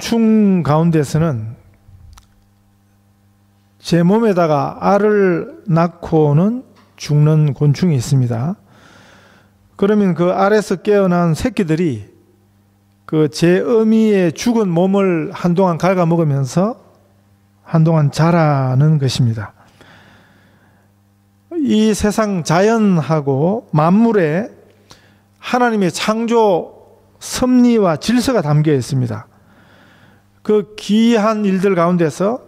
곤충 가운데서는 제 몸에다가 알을 낳고는 죽는 곤충이 있습니다. 그러면 그 알에서 깨어난 새끼들이 그 제 어미의 죽은 몸을 한동안 갉아먹으면서 한동안 자라는 것입니다. 이 세상 자연하고 만물에 하나님의 창조 섭리와 질서가 담겨 있습니다. 그 기이한 일들 가운데서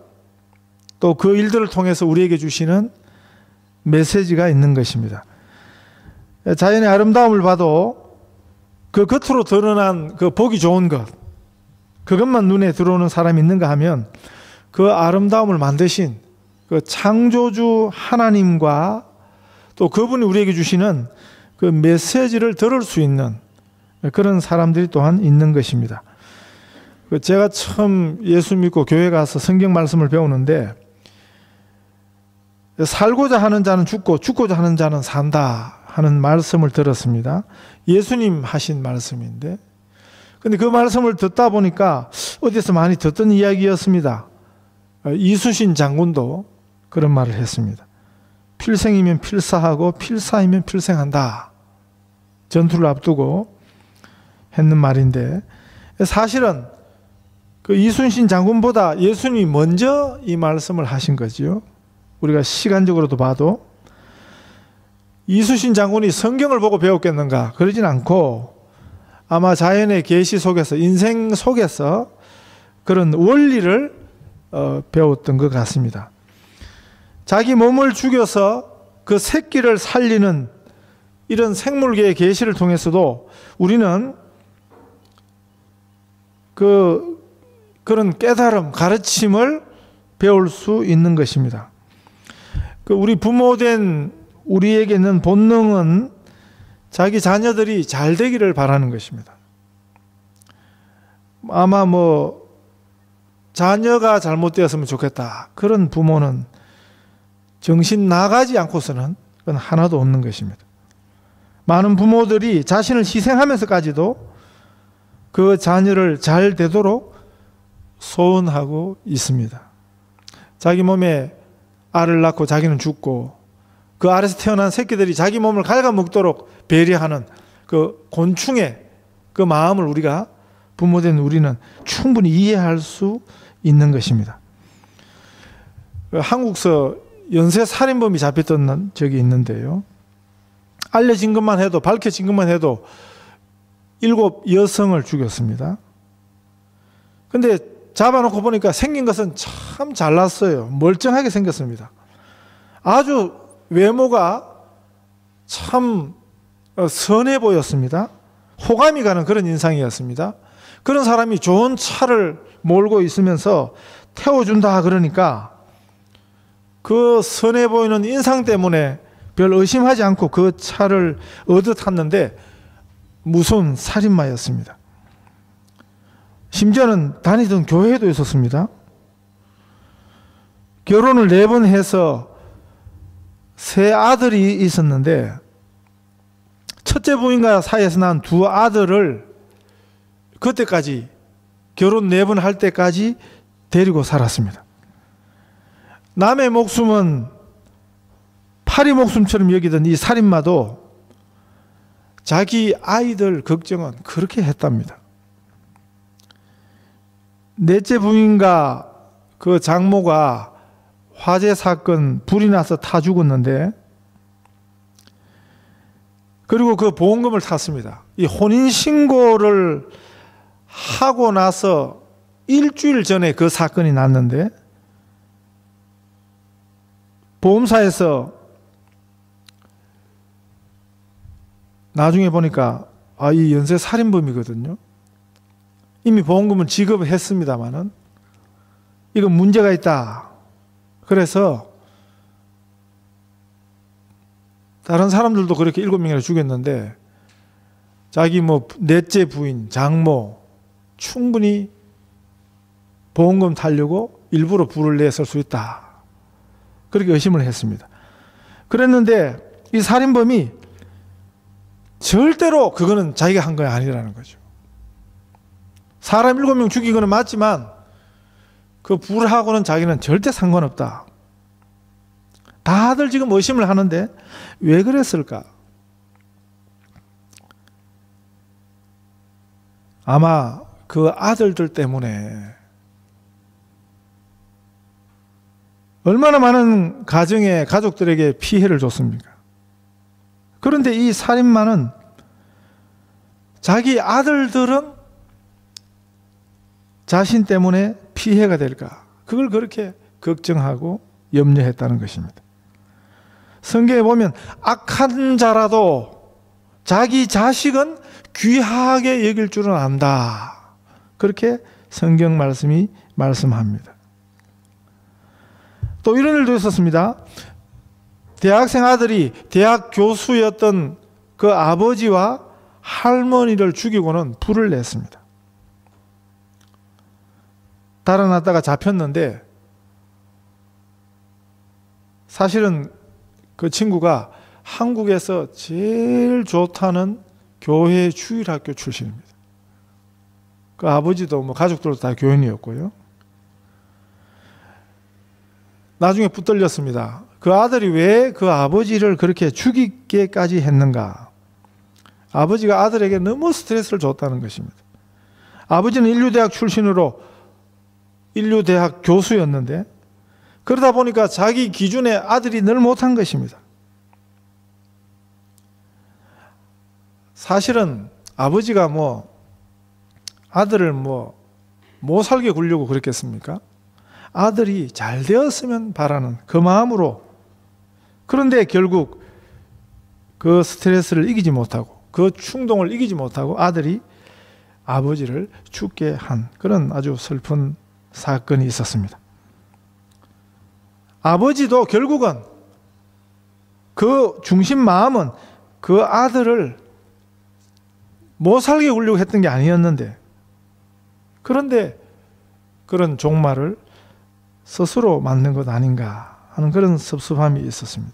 또 그 일들을 통해서 우리에게 주시는 메시지가 있는 것입니다. 자연의 아름다움을 봐도 그 겉으로 드러난 그 보기 좋은 것, 그것만 눈에 들어오는 사람이 있는가 하면 그 아름다움을 만드신 그 창조주 하나님과 또 그분이 우리에게 주시는 그 메시지를 들을 수 있는 그런 사람들이 또한 있는 것입니다. 제가 처음 예수 믿고 교회 가서 성경 말씀을 배우는데 살고자 하는 자는 죽고 죽고자 하는 자는 산다 하는 말씀을 들었습니다. 예수님 하신 말씀인데, 근데 그 말씀을 듣다 보니까 어디서 많이 듣던 이야기였습니다. 이순신 장군도 그런 말을 했습니다. 필생이면 필사하고 필사이면 필생한다. 전투를 앞두고 했는 말인데, 사실은 그 이순신 장군보다 예수님이 먼저 이 말씀을 하신 거지요. 우리가 시간적으로도 봐도 이순신 장군이 성경을 보고 배웠겠는가? 그러진 않고 아마 자연의 계시 속에서, 인생 속에서 그런 원리를 배웠던 것 같습니다. 자기 몸을 죽여서 그 새끼를 살리는 이런 생물계의 계시를 통해서도 우리는 그런 깨달음, 가르침을 배울 수 있는 것입니다. 우리 부모된 우리에게 있는 본능은 자기 자녀들이 잘 되기를 바라는 것입니다. 아마 자녀가 잘못되었으면 좋겠다. 그런 부모는 정신 나가지 않고서는 그건 하나도 없는 것입니다. 많은 부모들이 자신을 희생하면서까지도 그 자녀를 잘 되도록 소원하고 있습니다. 자기 몸에 알을 낳고 자기는 죽고 그 알에서 태어난 새끼들이 자기 몸을 갉아먹도록 배려하는 그 곤충의 그 마음을 우리가 부모된 우리는 충분히 이해할 수 있는 것입니다. 한국서 연쇄살인범이 잡혔던 적이 있는데요. 알려진 것만 해도, 밝혀진 것만 해도 7 여성을 죽였습니다. 근데 잡아놓고 보니까 생긴 것은 참 잘났어요. 멀쩡하게 생겼습니다. 아주 외모가 참 선해 보였습니다. 호감이 가는 그런 인상이었습니다. 그런 사람이 좋은 차를 몰고 있으면서 태워준다 그러니까 그 선해 보이는 인상 때문에 별 의심하지 않고 그 차를 얻어 탔는데 무서운 살인마였습니다. 심지어는 다니던 교회에도 있었습니다. 결혼을 4번 해서 3 아들이 있었는데 첫째 부인과 사이에서 난 2 아들을 그때까지 결혼 4번 할 때까지 데리고 살았습니다. 남의 목숨은 파리 목숨처럼 여기던 이 살인마도 자기 아이들 걱정은 그렇게 했답니다. 넷째 부인과 그 장모가 화재 사건 불이 나서 타 죽었는데, 그리고 그 보험금을 탔습니다. 이 혼인신고를 하고 나서 일주일 전에 그 사건이 났는데 보험사에서 나중에 보니까 이 연쇄살인범이거든요. 이미 보험금은 지급했습니다마는 이건 문제가 있다. 그래서 다른 사람들도 그렇게 7명이나 죽였는데 자기 넷째 부인, 장모 충분히 보험금 타려고 일부러 불을 냈을 수 있다. 그렇게 의심을 했습니다. 그랬는데 이 살인범이 절대로 그거는 자기가 한 거 아니라는 거죠. 사람 7명 죽인 거는 맞지만 그 불하고는 자기는 절대 상관없다. 다들 지금 의심을 하는데 왜 그랬을까? 아마 그 아들들 때문에 얼마나 많은 가정에 가족들에게 피해를 줬습니까? 그런데 이 살인마는 자기 아들들은 자신 때문에 피해가 될까? 그걸 그렇게 걱정하고 염려했다는 것입니다. 성경에 보면 악한 자라도 자기 자식은 귀하게 여길 줄은 안다. 그렇게 성경 말씀이 말씀합니다. 또 이런 일도 있었습니다. 대학생 아들이 대학 교수였던 그 아버지와 할머니를 죽이고는 불을 냈습니다. 달아났다가 잡혔는데 사실은 그 친구가 한국에서 제일 좋다는 교회 주일학교 출신입니다. 그 아버지도 뭐 가족들도 다 교인이었고요. 나중에 붙들렸습니다. 그 아들이 왜 그 아버지를 그렇게 죽이게까지 했는가? 아버지가 아들에게 너무 스트레스를 줬다는 것입니다. 아버지는 인류대학 출신으로 인류대학 교수였는데 그러다 보니까 자기 기준에 아들이 늘 못한 것입니다. 사실은 아버지가 아들을 못 살게 굴려고 그랬겠습니까? 아들이 잘 되었으면 바라는 그 마음으로. 그런데 결국 그 스트레스를 이기지 못하고 그 충동을 이기지 못하고 아들이 아버지를 죽게 한 그런 아주 슬픈 사건이 있었습니다. 아버지도 결국은 그 중심 마음은 그 아들을 못 살게 굴려고 했던 게 아니었는데 그런데 그런 종말을 스스로 맞는 것 아닌가 하는 그런 섭섭함이 있었습니다.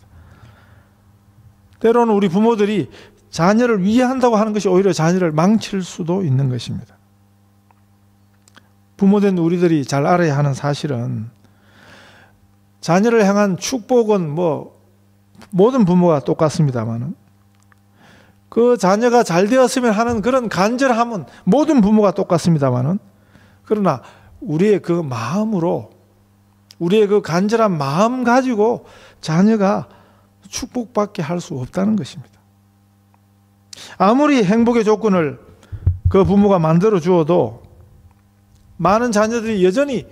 때로는 우리 부모들이 자녀를 위해한다고 하는 것이 오히려 자녀를 망칠 수도 있는 것입니다. 부모된 우리들이 잘 알아야 하는 사실은 자녀를 향한 축복은 모든 부모가 똑같습니다만은 그 자녀가 잘 되었으면 하는 그런 간절함은 모든 부모가 똑같습니다만은 그러나 우리의 그 마음으로 우리의 그 간절한 마음 가지고 자녀가 축복받게 할 수 없다는 것입니다. 아무리 행복의 조건을 그 부모가 만들어 주어도 많은 자녀들이 여전히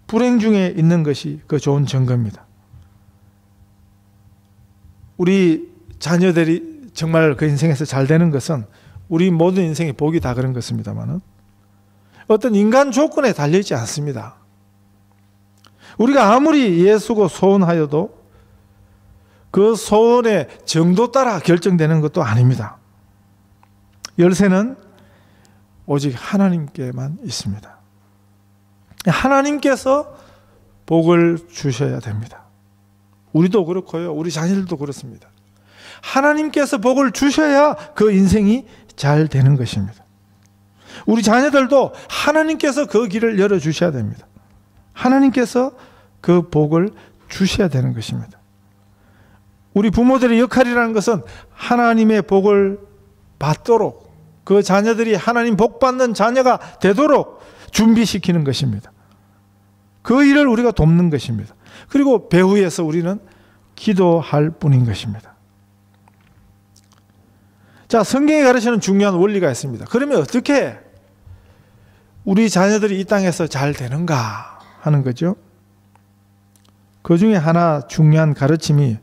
불행 중에 있는 것이 그 좋은 증거입니다. 우리 자녀들이 정말 그 인생에서 잘 되는 것은 우리 모든 인생의 복이 다 그런 것입니다만은 어떤 인간 조건에 달려있지 않습니다. 우리가 아무리 애쓰고 소원하여도 그 소원의 정도 따라 결정되는 것도 아닙니다. 열쇠는 오직 하나님께만 있습니다. 하나님께서 복을 주셔야 됩니다. 우리도 그렇고요. 우리 자녀들도 그렇습니다. 하나님께서 복을 주셔야 그 인생이 잘 되는 것입니다. 우리 자녀들도 하나님께서 그 길을 열어주셔야 됩니다. 하나님께서 그 복을 주셔야 되는 것입니다. 우리 부모들의 역할이라는 것은 하나님의 복을 받도록 그 자녀들이 하나님 복 받는 자녀가 되도록 준비시키는 것입니다. 그 일을 우리가 돕는 것입니다. 그리고 배후에서 우리는 기도할 뿐인 것입니다. 자, 성경이 가르치는 중요한 원리가 있습니다. 그러면 어떻게 우리 자녀들이 이 땅에서 잘 되는가 하는 거죠. 그 중에 하나 중요한 가르침이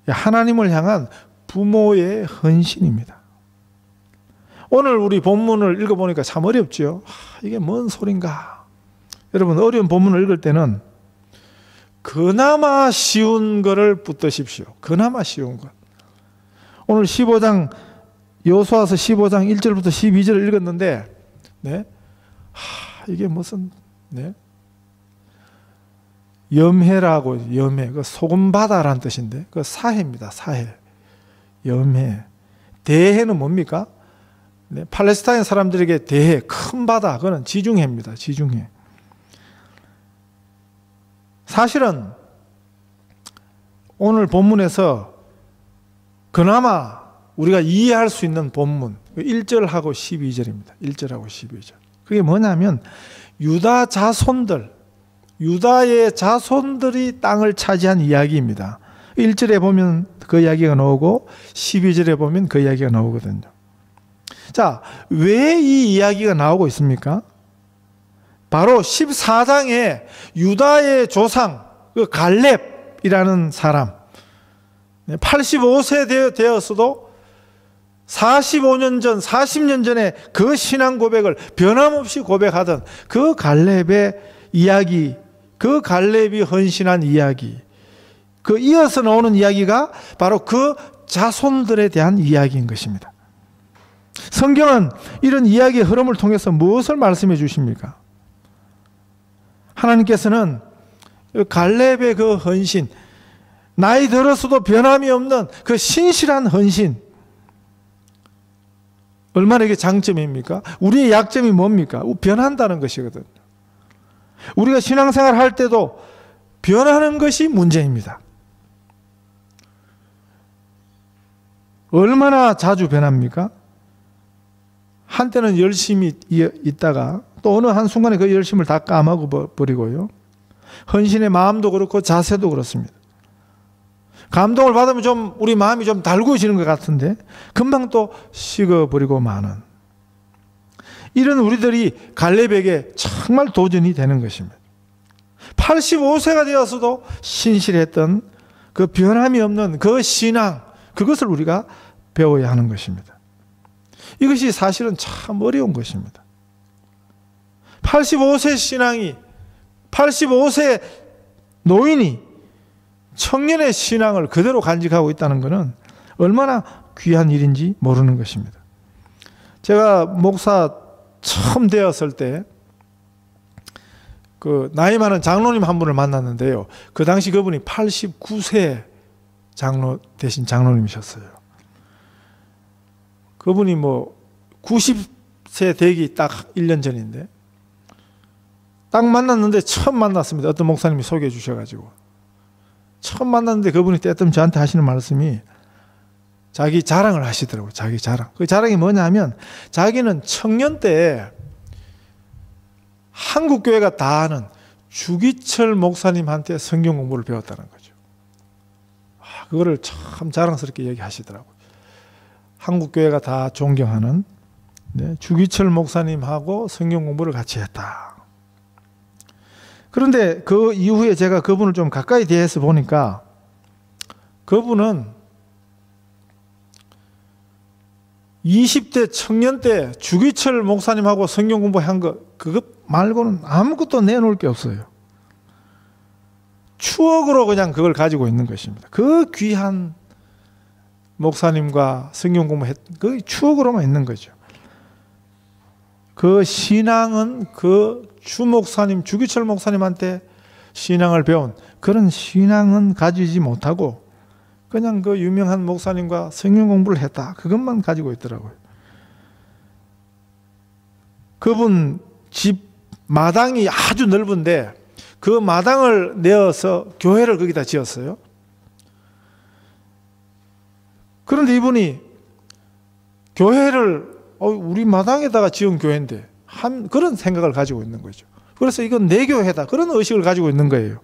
하나님을 향한 부모의 헌신입니다. 오늘 우리 본문을 읽어보니까 참 어렵죠. 이게 뭔 소린가. 여러분, 어려운 본문을 읽을 때는 그나마 쉬운 거를 붙드십시오. 그나마 쉬운 것. 오늘 15장 여호수아서 15장 1절부터 12절을 읽었는데 이게 무슨 염해라고 염해 그 소금바다라는 뜻인데 그 사해입니다. 사해. 염해. 대해는 뭡니까? 네, 팔레스타인 사람들에게 대해 큰 바다, 그건 지중해입니다. 지중해. 사실은 오늘 본문에서 그나마 우리가 이해할 수 있는 본문 1절하고 12절입니다. 1절하고 12절. 그게 뭐냐면 유다 자손들, 유다의 자손들이 땅을 차지한 이야기입니다. 1절에 보면 그 이야기가 나오고 12절에 보면 그 이야기가 나오거든요. 자, 왜 이 이야기가 나오고 있습니까? 바로 14장에 유다의 조상 그 갈렙이라는 사람 85세 되었어도 45년 전, 40년 전에 그 신앙 고백을 변함없이 고백하던 그 갈렙의 이야기, 그 갈렙이 헌신한 이야기, 그 이어서 나오는 이야기가 바로 그 자손들에 대한 이야기인 것입니다. 성경은 이런 이야기의 흐름을 통해서 무엇을 말씀해 주십니까? 하나님께서는 갈렙의 그 헌신, 나이 들어서도 변함이 없는 그 신실한 헌신, 얼마나 이게 장점입니까? 우리의 약점이 뭡니까? 변한다는 것이거든요. 우리가 신앙생활 할 때도 변하는 것이 문제입니다. 얼마나 자주 변합니까? 한때는 열심히 있다가 또 어느 한순간에 그 열심을 다 까먹어버리고요. 헌신의 마음도 그렇고 자세도 그렇습니다. 감동을 받으면 좀 우리 마음이 좀 달구어지는 것 같은데 금방 또 식어버리고 마는 이런 우리들이 갈렙에게 정말 도전이 되는 것입니다. 85세가 되었어도 신실했던 그 변함이 없는 그 신앙, 그것을 우리가 배워야 하는 것입니다. 이것이 사실은 참 어려운 것입니다. 85세 신앙이, 85세 노인이 청년의 신앙을 그대로 간직하고 있다는 것은 얼마나 귀한 일인지 모르는 것입니다. 제가 목사 처음 되었을 때 그 나이 많은 장로님 한 분을 만났는데요. 그 당시 그분이 89세 장로 대신 장로님이셨어요. 그분이 뭐 90세 되기 딱 1년 전인데 딱 만났는데 처음 만났습니다. 어떤 목사님이 소개해 주셔가지고 처음 만났는데 그분이 때때로 저한테 하시는 말씀이 자기 자랑을 하시더라고요. 자기 자랑. 그 자랑이 뭐냐면 자기는 청년 때 한국교회가 다 아는 주기철 목사님한테 성경 공부를 배웠다는 거죠. 그거를 참 자랑스럽게 얘기하시더라고요. 한국교회가 다 존경하는 주기철 목사님하고 성경 공부를 같이 했다. 그런데 그 이후에 제가 그분을 좀 가까이 대해서 보니까 그분은 20대 청년 때 주기철 목사님하고 성경 공부한 거 그것 말고는 아무것도 내놓을 게 없어요. 추억으로 그냥 그걸 가지고 있는 것입니다. 그 귀한 목사님과 성경 공부했 그 추억으로만 있는 거죠. 그 신앙은 그 주 목사님, 주기철 목사님한테 신앙을 배운 그런 신앙은 가지지 못하고 그냥 그 유명한 목사님과 성경 공부를 했다. 그것만 가지고 있더라고요. 그분 집 마당이 아주 넓은데 그 마당을 내어서 교회를 거기다 지었어요. 그런데 이분이 교회를 우리 마당에다가 지은 교회인데 그런 생각을 가지고 있는 거죠. 그래서 이건 내 교회다. 그런 의식을 가지고 있는 거예요.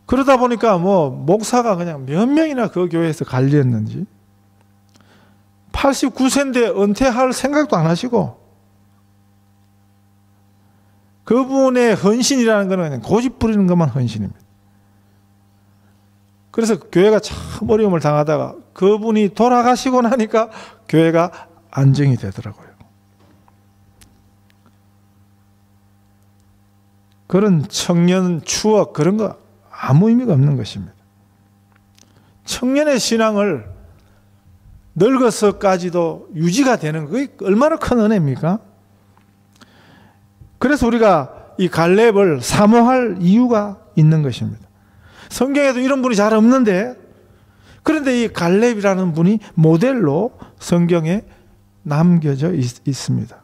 그러다 보니까 뭐 목사가 그냥 몇 명이나 그 교회에서 관리했는지 89세인데 은퇴할 생각도 안 하시고 그분의 헌신이라는 것은 그냥 고집 부리는 것만 헌신입니다. 그래서 교회가 참 어려움을 당하다가 그분이 돌아가시고 나니까 교회가 안정이 되더라고요. 그런 청년 추억 그런 거 아무 의미가 없는 것입니다. 청년의 신앙을 늙어서까지도 유지가 되는 그게 얼마나 큰 은혜입니까? 그래서 우리가 이 갈렙을 사모할 이유가 있는 것입니다. 성경에도 이런 분이 잘 없는데 그런데 이 갈렙이라는 분이 모델로 성경에 남겨져 있습니다.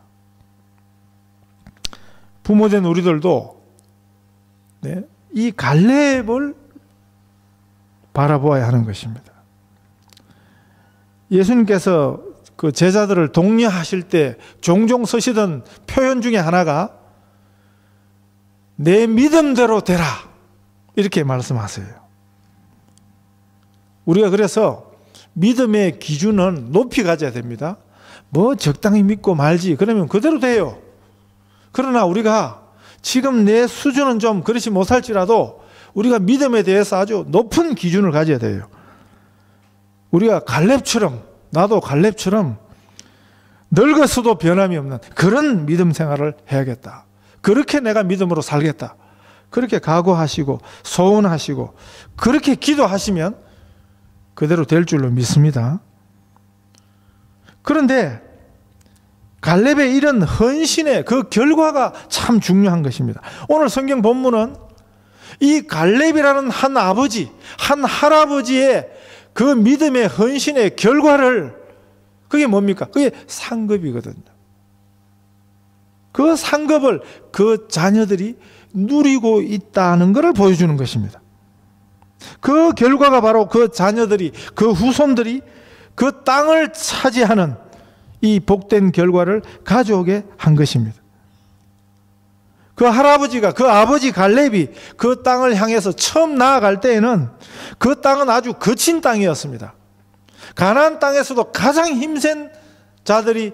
부모된 우리들도 이 갈렙을 바라보아야 하는 것입니다. 예수님께서 그 제자들을 독려하실 때 종종 쓰시던 표현 중에 하나가 내 믿음대로 되라, 이렇게 말씀하세요. 우리가 그래서 믿음의 기준은 높이 가져야 됩니다. 뭐 적당히 믿고 말지 그러면 그대로 돼요. 그러나 우리가 지금 내 수준은 좀 그렇지 못할지라도 우리가 믿음에 대해서 아주 높은 기준을 가져야 돼요. 우리가 갈렙처럼, 나도 갈렙처럼 늙어서도 변함이 없는 그런 믿음 생활을 해야겠다. 그렇게 내가 믿음으로 살겠다. 그렇게 각오하시고 소원하시고 그렇게 기도하시면 그대로 될 줄로 믿습니다. 그런데 갈렙의 이런 헌신의 그 결과가 참 중요한 것입니다. 오늘 성경 본문은 이 갈렙이라는 한 아버지, 한 할아버지의 그 믿음의 헌신의 결과를, 그게 뭡니까? 그게 상급이거든요. 그 상급을 그 자녀들이 누리고 있다는 것을 보여주는 것입니다. 그 결과가 바로 그 자녀들이, 그 후손들이 그 땅을 차지하는 이 복된 결과를 가져오게 한 것입니다. 그 할아버지가, 그 아버지 갈렙이 그 땅을 향해서 처음 나아갈 때에는 그 땅은 아주 거친 땅이었습니다. 가나안 땅에서도 가장 힘센 자들이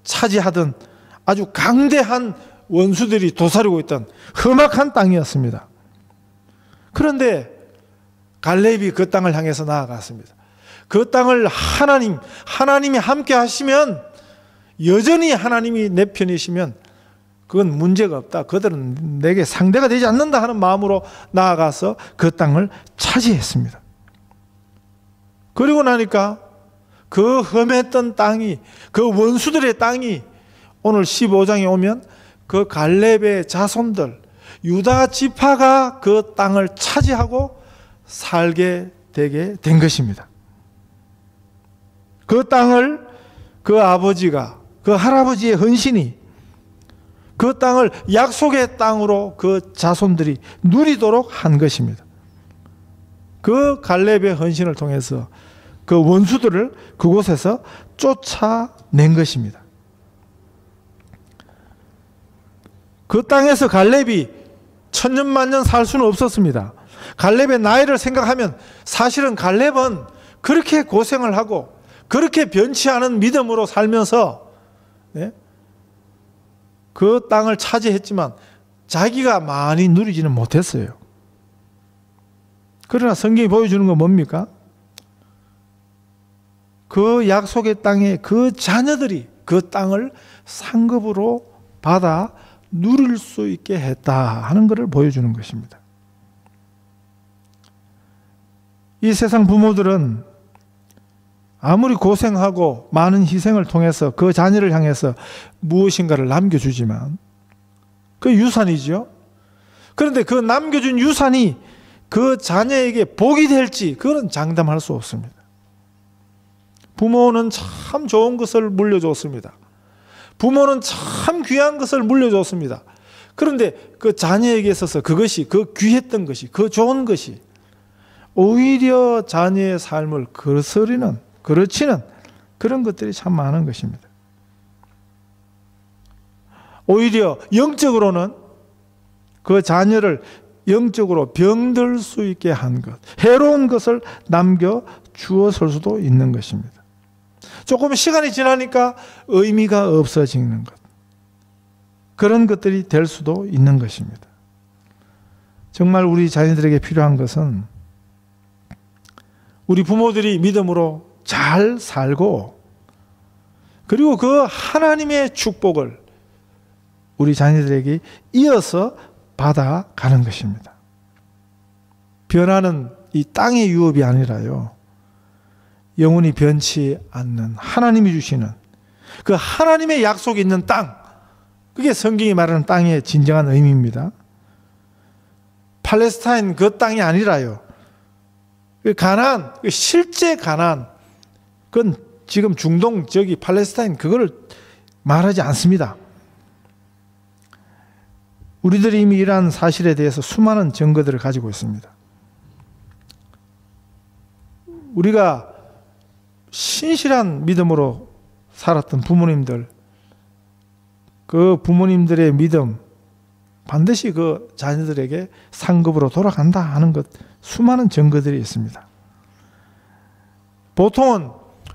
차지하던 아주 강대한 원수들이 도사리고 있던 험악한 땅이었습니다. 그런데 갈렙이 그 땅을 향해서 나아갔습니다. 그 땅을 하나님이 함께 하시면, 여전히 하나님이 내 편이시면 그건 문제가 없다. 그들은 내게 상대가 되지 않는다 하는 마음으로 나아가서 그 땅을 차지했습니다. 그리고 나니까 그 험했던 땅이, 그 원수들의 땅이 오늘 15장에 오면 그 갈렙의 자손들, 유다 지파가 그 땅을 차지하고 살게 되게 된 것입니다. 그 땅을 그 아버지가, 그 할아버지의 헌신이 그 땅을 약속의 땅으로 그 자손들이 누리도록 한 것입니다. 그 갈렙의 헌신을 통해서 그 원수들을 그곳에서 쫓아낸 것입니다. 그 땅에서 갈렙이 천년만년 살 수는 없었습니다. 갈렙의 나이를 생각하면 사실은 갈렙은 그렇게 고생을 하고 그렇게 변치 않은 믿음으로 살면서 그 땅을 차지했지만 자기가 많이 누리지는 못했어요. 그러나 성경이 보여주는 건 뭡니까? 그 약속의 땅에 그 자녀들이 그 땅을 상급으로 받아 누릴 수 있게 했다 하는 것을 보여주는 것입니다. 이 세상 부모들은 아무리 고생하고 많은 희생을 통해서 그 자녀를 향해서 무엇인가를 남겨주지만 그 유산이죠. 그런데 그 남겨준 유산이 그 자녀에게 복이 될지 그건 장담할 수 없습니다. 부모는 참 좋은 것을 물려줬습니다. 부모는 참 귀한 것을 물려줬습니다. 그런데 그 자녀에게 있어서 그것이, 그 귀했던 것이, 그 좋은 것이 오히려 자녀의 삶을 그르치는 그런 것들이 참 많은 것입니다. 오히려 영적으로는 그 자녀를 영적으로 병들 수 있게 한 것, 해로운 것을 남겨 주었을 수도 있는 것입니다. 조금 시간이 지나니까 의미가 없어지는 것, 그런 것들이 될 수도 있는 것입니다. 정말 우리 자녀들에게 필요한 것은 우리 부모들이 믿음으로 잘 살고 그리고 그 하나님의 축복을 우리 자녀들에게 이어서 받아가는 것입니다. 변하는 이 땅의 유업이 아니라요, 영원히 변치 않는 하나님이 주시는 그 하나님의 약속이 있는 땅, 그게 성경이 말하는 땅의 진정한 의미입니다. 팔레스타인 그 땅이 아니라요, 가나안, 실제 가나안, 그건 지금 중동, 저기 팔레스타인, 그거를 말하지 않습니다. 우리들이 이미 이러한 사실에 대해서 수많은 증거들을 가지고 있습니다. 우리가 신실한 믿음으로 살았던 부모님들, 그 부모님들의 믿음 반드시 그 자녀들에게 상급으로 돌아간다 하는 것, 수많은 증거들이 있습니다. 보통은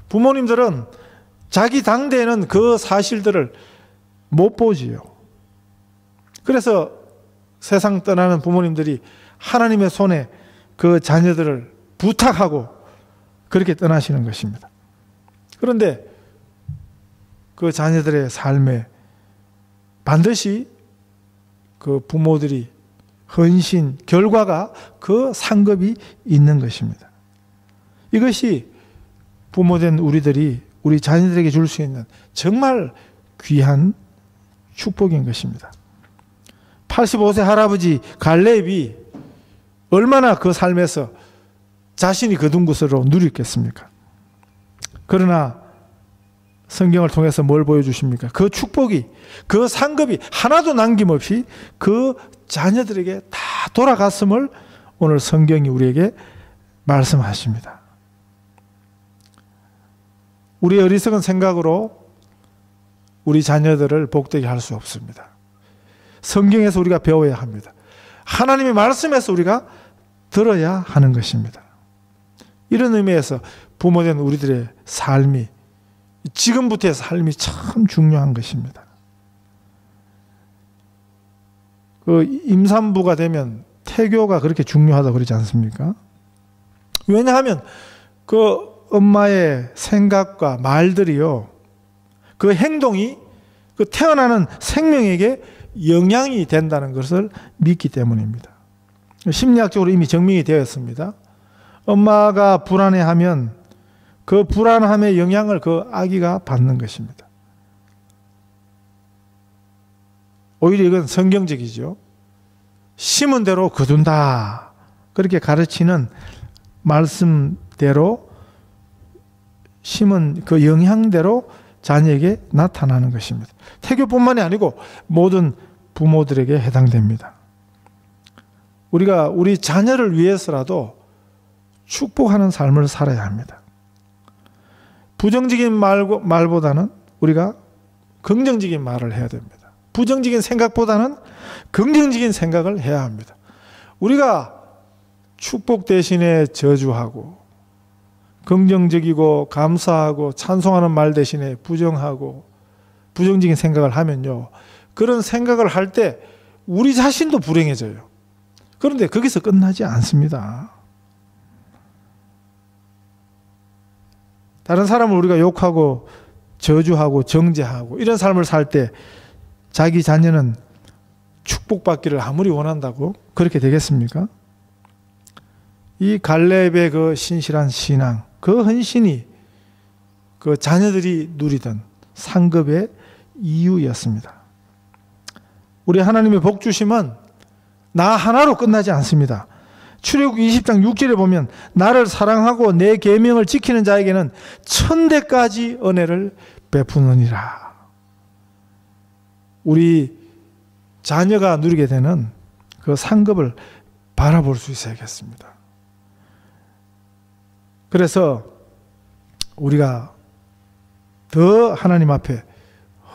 부모님들은 자기 당대에는 그 사실들을 못 보지요. 그래서 세상 떠나는 부모님들이 하나님의 손에 그 자녀들을 부탁하고 그렇게 떠나시는 것입니다. 그런데 그 자녀들의 삶에 반드시 그 부모들이 헌신, 결과가 그 상급이 있는 것입니다. 이것이 부모된 우리들이 우리 자녀들에게 줄 수 있는 정말 귀한 축복인 것입니다. 85세 할아버지 갈렙이 얼마나 그 삶에서 자신이 거둔 것으로 누렸겠습니까? 그러나 성경을 통해서 뭘 보여주십니까? 그 축복이, 그 상급이 하나도 남김없이 그 자녀들에게 다 돌아갔음을 오늘 성경이 우리에게 말씀하십니다. 우리의 어리석은 생각으로 우리 자녀들을 복되게 할 수 없습니다. 성경에서 우리가 배워야 합니다. 하나님의 말씀에서 우리가 들어야 하는 것입니다. 이런 의미에서 부모된 우리들의 삶이, 지금부터의 삶이 참 중요한 것입니다. 그 임산부가 되면 태교가 그렇게 중요하다고 그러지 않습니까? 왜냐하면 그 엄마의 생각과 말들이요, 그 행동이 그 태어나는 생명에게 영향이 된다는 것을 믿기 때문입니다. 심리학적으로 이미 증명이 되었습니다. 엄마가 불안해하면 그 불안함의 영향을 그 아기가 받는 것입니다. 오히려 이건 성경적이죠. 심은 대로 거둔다, 그렇게 가르치는 말씀대로 심은 그 영향대로 자녀에게 나타나는 것입니다. 태교뿐만이 아니고 모든 부모들에게 해당됩니다. 우리가 우리 자녀를 위해서라도 축복하는 삶을 살아야 합니다. 부정적인 말보다는 우리가 긍정적인 말을 해야 됩니다. 부정적인 생각보다는 긍정적인 생각을 해야 합니다. 우리가 축복 대신에 저주하고, 긍정적이고 감사하고 찬송하는 말 대신에 부정하고 부정적인 생각을 하면요, 그런 생각을 할 때 우리 자신도 불행해져요. 그런데 거기서 끝나지 않습니다. 다른 사람을 우리가 욕하고 저주하고 정죄하고 이런 삶을 살 때 자기 자녀는 축복받기를 아무리 원한다고 그렇게 되겠습니까? 이 갈렙의 그 신실한 신앙, 그 헌신이 그 자녀들이 누리던 상급의 이유였습니다. 우리 하나님의 복 주심은 나 하나로 끝나지 않습니다. 출애굽기 20장 6절에 보면 나를 사랑하고 내 계명을 지키는 자에게는 천대까지 은혜를 베푸느니라. 우리 자녀가 누리게 되는 그 상급을 바라볼 수 있어야겠습니다. 그래서 우리가 더 하나님 앞에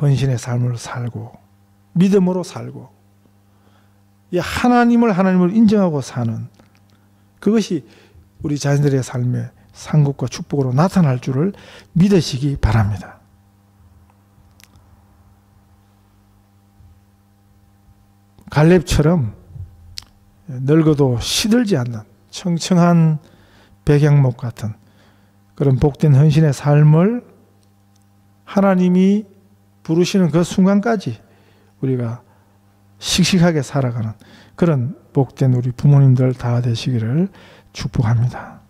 헌신의 삶을 살고 믿음으로 살고 이 하나님을 인정하고 사는 그것이 우리 자녀들의 삶의 상급과 축복으로 나타날 줄을 믿으시기 바랍니다. 갈렙처럼 늙어도 시들지 않는 청청한 백향목 같은 그런 복된 헌신의 삶을 하나님이 부르시는 그 순간까지 우리가 씩씩하게 살아가는 그런 복된 우리 부모님들 다 되시기를 축복합니다.